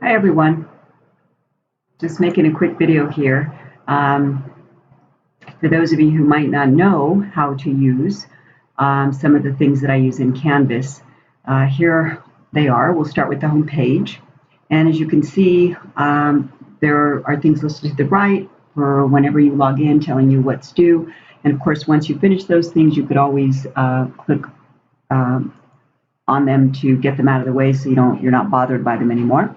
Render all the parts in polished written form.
Hi everyone, just making a quick video here. For those of you who might not know how to use some of the things that I use in Canvas, here they are. We'll start with the home page. And as you can see, there are things listed to the right for whenever you log in, telling you what's due. And of course, once you finish those things, you could always click on them to get them out of the way so you're not bothered by them anymore.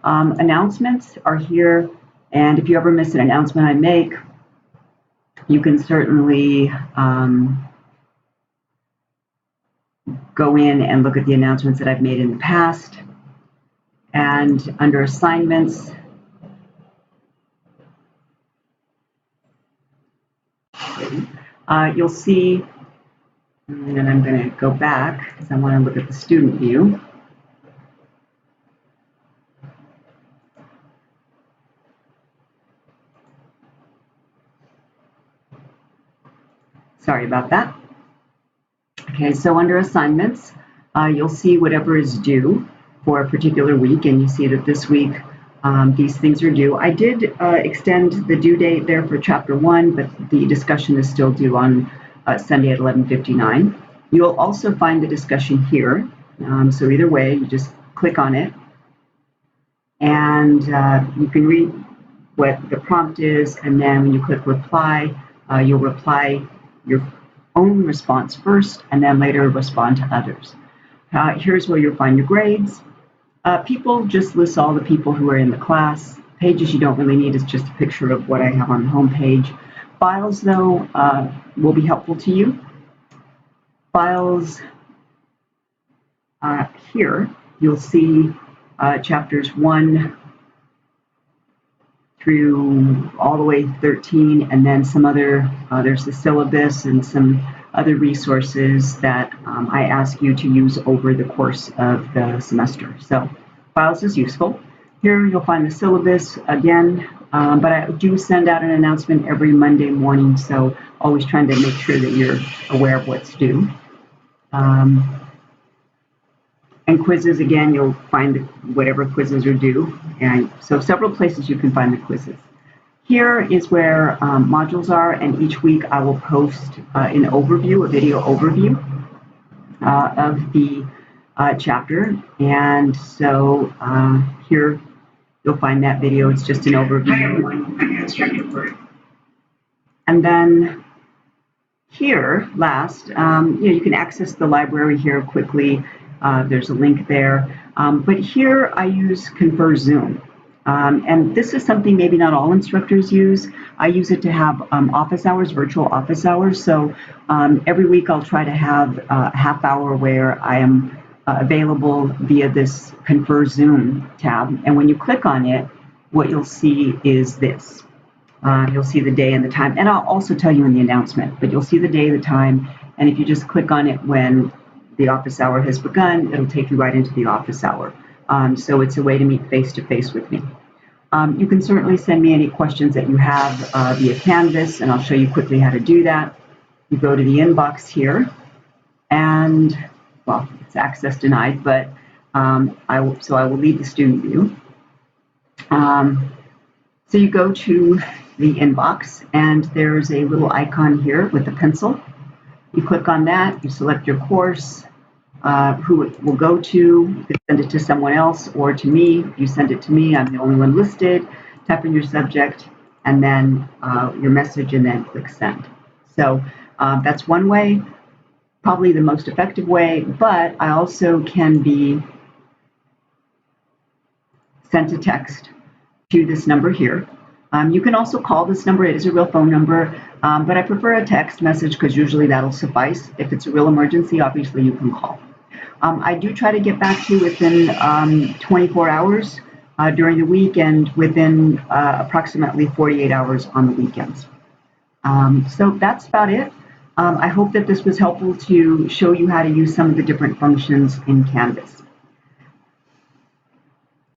Announcements are here, and if you ever miss an announcement I make, you can certainly go in and look at the announcements that I've made in the past. And under assignments, you'll see, and I'm going to go back because I want to look at the student view. Sorry about that. Okay, so under assignments, you'll see whatever is due for a particular week, and you see that this week these things are due. I did extend the due date there for Chapter 1, but the discussion is still due on Sunday at 11:59. You'll also find the discussion here, so either way, you just click on it, and you can read what the prompt is, and then when you click reply, you'll reply your own response first, and then later respond to others. Here's where you'll find your grades. People just lists all the people who are in the class. Pages you don't really need, is just a picture of what I have on the home page. Files, though, will be helpful to you. Files, here, you'll see chapters 1 through all the way 13, and then some other, there's the syllabus and some other resources that I ask you to use over the course of the semester. So files is useful. Here you'll find the syllabus again, but I do send out an announcement every Monday morning, so always trying to make sure that you're aware of what's due. And quizzes, again, you'll find whatever quizzes are due. And so several places you can find the quizzes. Here is where modules are, and each week I will post an overview, a video overview of the chapter. And so here you'll find that video. It's just an overview. And then here, last, you can access the library here quickly. There's a link there. But here I use Confer Zoom. And this is something maybe not all instructors use. I use it to have office hours, virtual office hours. So every week I'll try to have a half hour where I am available via this Confer Zoom tab. And when you click on it, what you'll see is this. You'll see the day and the time. And I'll also tell you in the announcement, but you'll see the day, the time. And if you just click on it when the office hour has begun, it'll take you right into the office hour. So it's a way to meet face-to-face with me. You can certainly send me any questions that you have via Canvas, and I'll show you quickly how to do that. You go to the inbox here, and, well, it's access denied, but I will leave the student view. So you go to the inbox, and there's a little icon here with a pencil. You click on that, you select your course, who it will go to. You can send it to someone else or to me. If you send it to me, I'm the only one listed. Type in your subject and then your message, and then click send. So that's one way, probably the most effective way, but I also can be sent a text to this number here. You can also call this number. It is a real phone number, but I prefer a text message because usually that'll suffice. If it's a real emergency, obviously you can call. I do try to get back to you within 24 hours during the week, and within approximately 48 hours on the weekends. So that's about it. I hope that this was helpful to show you how to use some of the different functions in Canvas.